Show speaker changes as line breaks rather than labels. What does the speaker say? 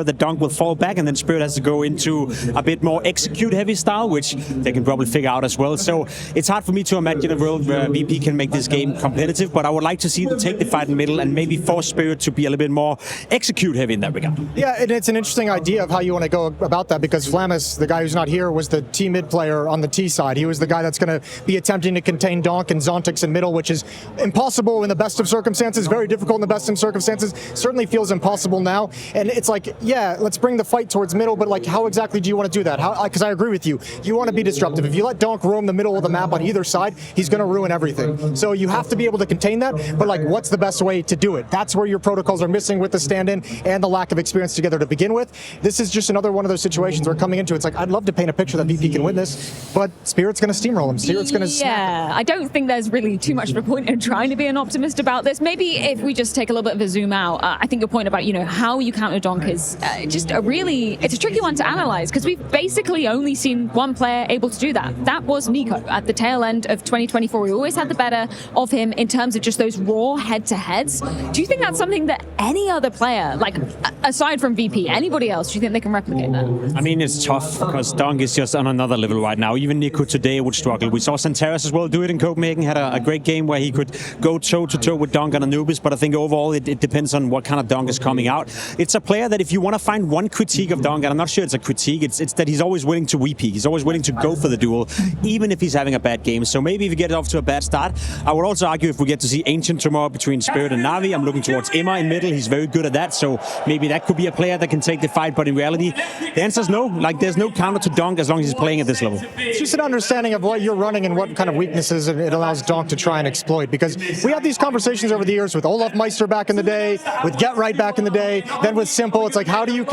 the dunk will fall back, and then Spirit has to go into a bit more execute-heavy style, which they can probably figure out as well. So it's hard for me to imagine a world where VP can make this game competitive, but I would like to see them take the fight in the middle and maybe force Spirit to be a little bit more execute-heavy in that regard.
Yeah, and it's an interesting idea of how you want to go about that, because Flamis, the guy who's not here, was the T mid player on the T side. He was the guy that's going to be attempting to contain Donk and Zontix in middle, which is impossible in the best of circumstances, very difficult in the best of circumstances, certainly feels impossible now. And it's like, yeah, let's bring the fight towards middle, but like, how exactly do you want to do that? Because I agree with you. You want to be disruptive. If you let Donk roam the middle of the map on either side, he's going to ruin everything. So you have to be able to contain that, but like, what's the best way to do it? That's where your protocols are missing with the stand-in and the lack of experience together to begin with. This is just another one of those situations we're coming into. It's like, I'd love to paint a picture that VP can win this, but Spirit's going to steamroll him. Spirit's going to
Yeah, I don't think there's really too much of a point in trying to be an optimist about this. Maybe if we just take a little bit of a zoom out, I think your point about, how you counter Donk is just it's a tricky one to analyze, because we've basically only seen one player able to do that. That was Miko at the tail end of 2024. We always had the better of him in terms of just those raw head-to-heads. Do you think that's something that any other player, like aside from VP, anybody else, do you think they can replicate that?
I mean, it's tough because Donk is just on another level right now. Even Nico today would struggle. We saw Santaris as well do it in Copenhagen, had a great game where he could go toe-to-toe with Donk and Anubis, but I think overall it depends on what kind of Donk is coming out. It's a player that if you want to find one critique of Donk, and I'm not sure it's a critique, it's that he's always willing to repeat. He's always willing to go for the duel, even if he's having a bad game. So maybe if you get off to a bad start, I would also argue if we get to see Ancient tomorrow between Spirit and Na'Vi, I'm looking towards Emma in middle. He's very good at that, so maybe that could be a player that can take the fight, but in reality, the answer is no. Like, there's no counter to Donk as long as he's playing at this level.
It's just an understanding of what you're running and what kind of weaknesses it allows Donk to try and exploit, because we had these conversations over the years with Olaf Meister back in the day, with Get Right back in the day, then with Simple. It's like, how do you